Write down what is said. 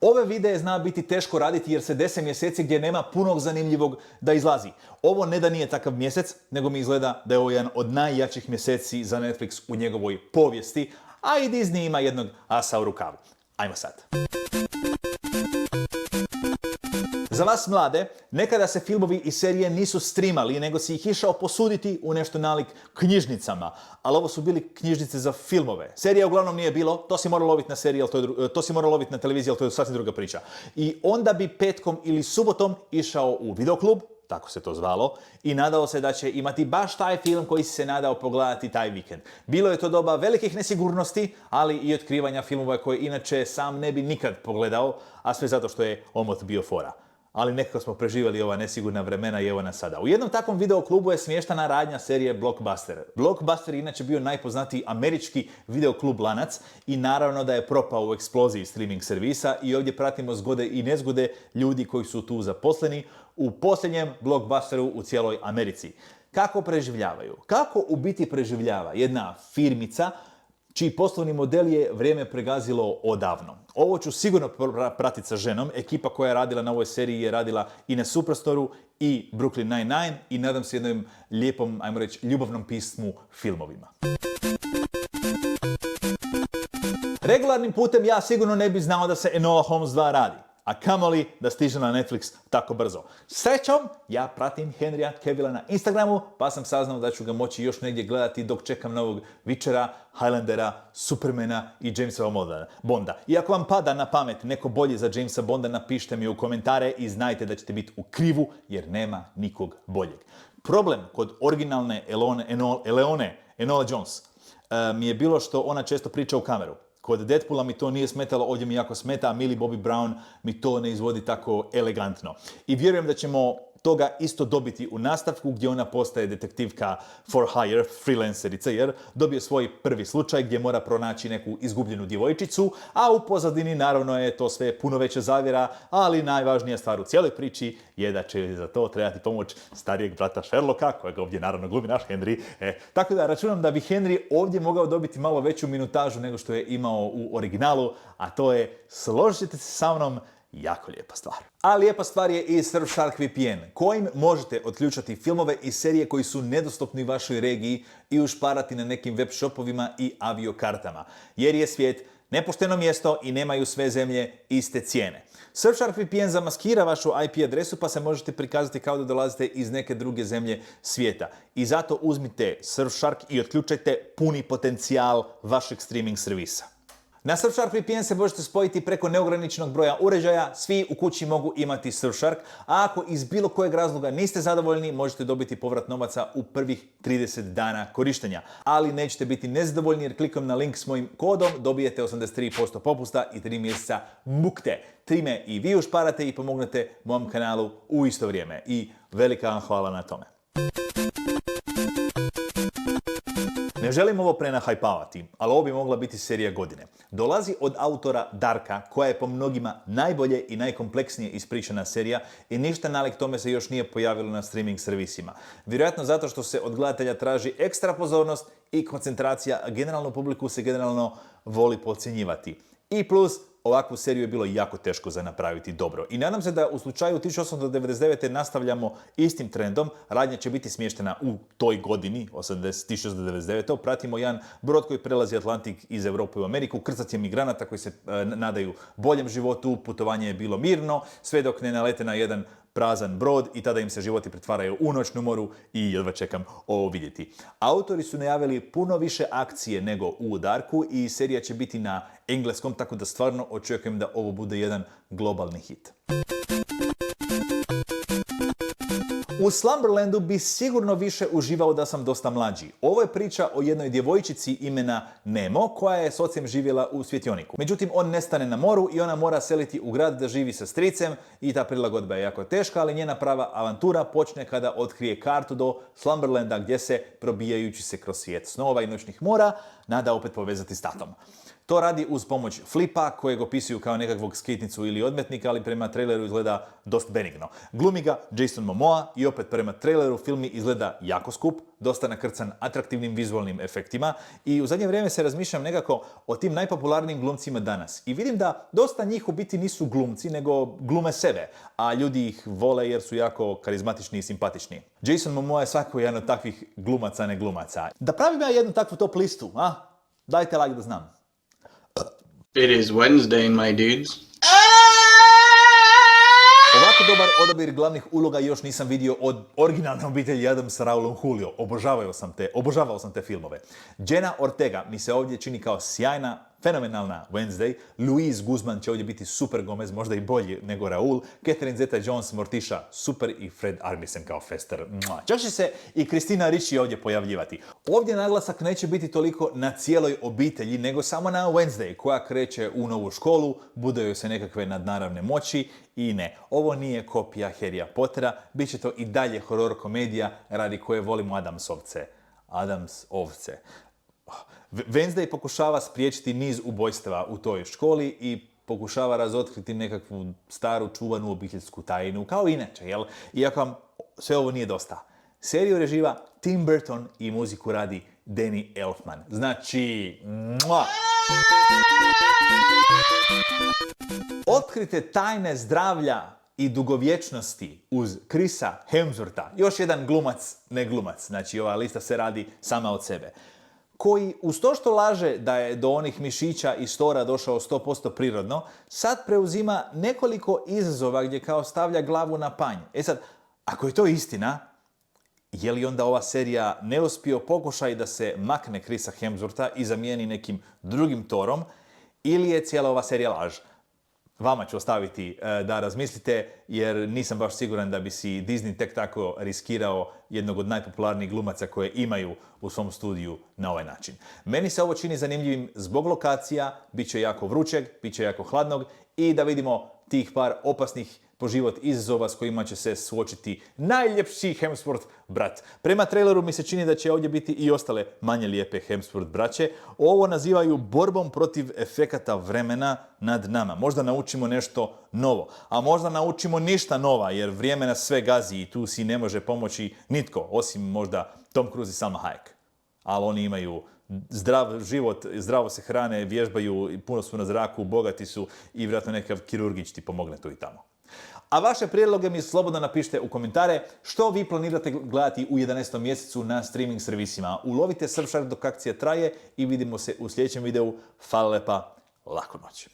Ove videe zna biti teško raditi jer se dese mjeseci gdje nema punog zanimljivog da izlazi. Ovo ne da nije takav mjesec, nego mi izgleda da je ovo jedan od najjačih mjeseci za Netflix u njegovoj povijesti, a i Disney ima jednog asa u rukavu. Ajmo sad. Za vas mlade, nekada se filmovi i serije nisu streamali, nego si ih išao posuditi u nešto nalik knjižnicama. Ali ovo su bili knjižnice za filmove. Serija uglavnom nije bilo, to si morao loviti na seriji, to si morao loviti na televiziji, ali to je sasvim druga priča. I onda bi petkom ili subotom išao u videoklub, tako se to zvalo, i nadao se da će imati baš taj film koji si se nadao pogledati taj vikend. Bilo je to doba velikih nesigurnosti, ali i otkrivanja filmova koje inače sam ne bi nikad pogledao, a sve zato što je omot bio fora. Ali nekako smo preživjeli ova nesigurna vremena i evo nas sada. U jednom takvom videoklubu je smještana radnja serije Blockbuster. Blockbuster je inače bio najpoznatiji američki videoklub lanac i naravno da je propao u eksploziji streaming servisa i ovdje pratimo zgode i nezgode ljudi koji su tu zaposleni u posljednjem Blockbusteru u cijeloj Americi. Kako preživljavaju? Kako u biti preživljava jedna firmica čiji poslovni model je vrijeme pregazilo odavno? Ovo ću sigurno pratiti sa ženom. Ekipa koja je radila na ovoj seriji je radila i na Superstoru i Brooklyn Nine-Nine i nadam se jednom lijepom, ajmo reći, ljubavnom pismu filmovima. Regularnim putem ja sigurno ne bi znao da se Enola Holmes 2 radi, a kamoli da stiže na Netflix tako brzo. Srećom, ja pratim Henrya Cavilla na Instagramu, pa sam saznao da ću ga moći još negdje gledati dok čekam novog Witchera, Highlandera, Supermana i Jamesa Bonda. I ako vam pada na pamet neko bolji za Jamesa Bonda, napišite mi u komentare i znajte da ćete biti u krivu jer nema nikog boljeg. Problem kod originalne Enola Jones mi je bilo što ona često priča u kameru. Kod Deadpoola mi to nije smetalo, ovdje mi jako smeta, a Millie Bobby Brown mi to ne izvodi tako elegantno. I vjerujem da ćemo toga isto dobiti u nastavku gdje ona postaje detektivka for hire, freelancerica, jer dobije svoj prvi slučaj gdje mora pronaći neku izgubljenu djevojčicu, a u pozadini naravno je to sve puno veća zavjera, ali najvažnija stvar u cijeloj priči je da će za to trebati pomoć starijeg brata Sherlocka, kojeg ovdje naravno glumi naš Henry. Tako da računam da bi Henry ovdje mogao dobiti malo veću minutažu nego što je imao u originalu, a to je, složit ćete se sa mnom, jako lijepa stvar. A lijepa stvar je i Surfshark VPN, kojim možete otključati filmove i serije koji su nedostupni vašoj regiji i ušparati na nekim web shopovima i aviokartama. Jer je svijet nepošteno mjesto i nemaju sve zemlje iste cijene. Surfshark VPN zamaskira vašu IP adresu pa se možete prikazati kao da dolazite iz neke druge zemlje svijeta. I zato uzmite Surfshark i otključajte puni potencijal vašeg streaming servisa. Na Surfshark VPN se možete spojiti preko neograničenog broja uređaja, svi u kući mogu imati Surfshark, a ako iz bilo kojeg razloga niste zadovoljni, možete dobiti povrat novaca u prvih 30 dana korištenja. Ali nećete biti nezadovoljni jer klikom na link s mojim kodom dobijete 83% popusta i 3 mjeseca mukte. Time i vi ušparate i pomognete mom kanalu u isto vrijeme. I velika vam hvala na tome. Ne želim ovo prenahajpavati, ali ovo bi mogla biti serija godine. Dolazi od autora Darka, koja je po mnogima najbolje i najkompleksnije ispričana serija i ništa nalik tome se još nije pojavilo na streaming servisima. Vjerojatno zato što se od gledatelja traži ekstra pozornost i koncentracija, a generalnu publiku se generalno voli podcjenjivati. I plus, ovakvu seriju je bilo jako teško za napraviti dobro. I nadam se da u slučaju 1899. nastavljamo istim trendom. Radnja će biti smještena u toj godini, 1899. Pratimo jedan brod koji prelazi Atlantik iz Europe u Ameriku, krcat je migranata koji se nadaju boljem životu, putovanje je bilo mirno, sve dok ne nalete na jedan prazan brod i tada im se životi pretvaraju u noćnu moru i jedva čekam ovo vidjeti. Autori su najavili puno više akcije nego u Darku i serija će biti na engleskom, tako da stvarno očekujem da ovo bude jedan globalni hit. U Slumberlandu bi sigurno više uživao da sam dosta mlađi. Ovo je priča o jednoj djevojčici imena Nemo koja je s ocem živjela u svjetioniku. Međutim, on nestane na moru i ona mora seliti u grad da živi sa stricem i ta prilagodba je jako teška, ali njena prava avantura počne kada otkrije kartu do Slumberlanda gdje se, probijajući se kroz svijet snova i noćnih mora, nada opet povezati s tatom. To radi uz pomoć flipa, kojeg opisuju kao nekakvog skitnicu ili odmetnika, ali prema traileru izgleda dosta benigno. Glumi ga Jason Momoa i opet prema traileru film izgleda jako skup, dosta nakrcan atraktivnim vizualnim efektima i u zadnje vrijeme se razmišljam nekako o tim najpopularnijim glumcima danas. I vidim da dosta njih u biti nisu glumci, nego glume sebe, a ljudi ih vole jer su jako karizmatični i simpatični. Jason Momoa je svakako jedan od takvih glumaca, ne glumaca. Da pravim ja jednu takvu top listu, a? Dajte like da znam. It is Wednesday, my dudes. Ovako dobar odabir glavnih uloga još nisam vidio od originalne obitelji Addams sa Raulom Julio. Obožavao sam te filmove. Jenna Ortega mi se ovdje čini kao sjajna, fenomenalna Wednesday. Luis Guzman će ovdje biti super Gomez, možda i bolji nego Raul. Catherine Zeta-Jones, Morticia, super i Fred Armisen kao Fester. Čak će se i Christina Ricci ovdje pojavljivati. Ovdje naglasak neće biti toliko na cijeloj obitelji, nego samo na Wednesday, koja kreće u novu školu, bude joj se nekakve nadnaravne moći i ne. Ovo nije kopija Harrya Pottera, bit će to i dalje horor komedija radi koje volimo Adamsovce. Wednesday pokušava spriječiti niz ubojstava u toj školi i pokušava razotkriti nekakvu staru čuvanu obiteljsku tajnu, kao inače, jel? Iako vam sve ovo nije dosta. Seriju reživa Tim Burton i muziku radi Danny Elfman. Znači, otkrite tajne zdravlja i dugovječnosti uz Chrisa Hemswortha. Još jedan glumac, ne glumac. Znači, ova lista se radi sama od sebe. Koji, uz to što laže da je do onih mišića i stora došao 100% prirodno, sad preuzima nekoliko izazova gdje kao stavlja glavu na panj. E sad, ako je to istina, je li onda ova serija neuspio pokušaj da se makne Chrisa Hemswortha i zamijeni nekim drugim Thorom, ili je cijela ova serija laž? Vama ću ostaviti da razmislite, jer nisam baš siguran da bi si Disney tek tako riskirao jednog od najpopularnijih glumaca koje imaju u svom studiju na ovaj način. Meni se ovo čini zanimljivim zbog lokacija, bit će jako vrućeg, bit će jako hladnog i da vidimo tih par opasnih po život izazova s kojima će se suočiti najljepši Hemsworth brat. Prema traileru mi se čini da će ovdje biti i ostale manje lijepe Hemsworth braće. Ovo nazivaju borbom protiv efekata vremena nad nama. Možda naučimo nešto novo, a možda naučimo ništa nova, jer vrijeme nas sve gazi i tu si ne može pomoći nitko, osim možda Tom Cruise i Salma Hayek. Ali oni imaju zdrav život, zdravo se hrane, vježbaju, puno su na zraku, bogati su i vjerojatno nekakav kirurgić ti pomogne tu i tamo. A vaše prijedloge mi slobodno napišite u komentare što vi planirate gledati u 11. mjesecu na streaming servisima. Ulovite Surfshark dok akcija traje i vidimo se u sljedećem videu. Hvala lepa, laku noć.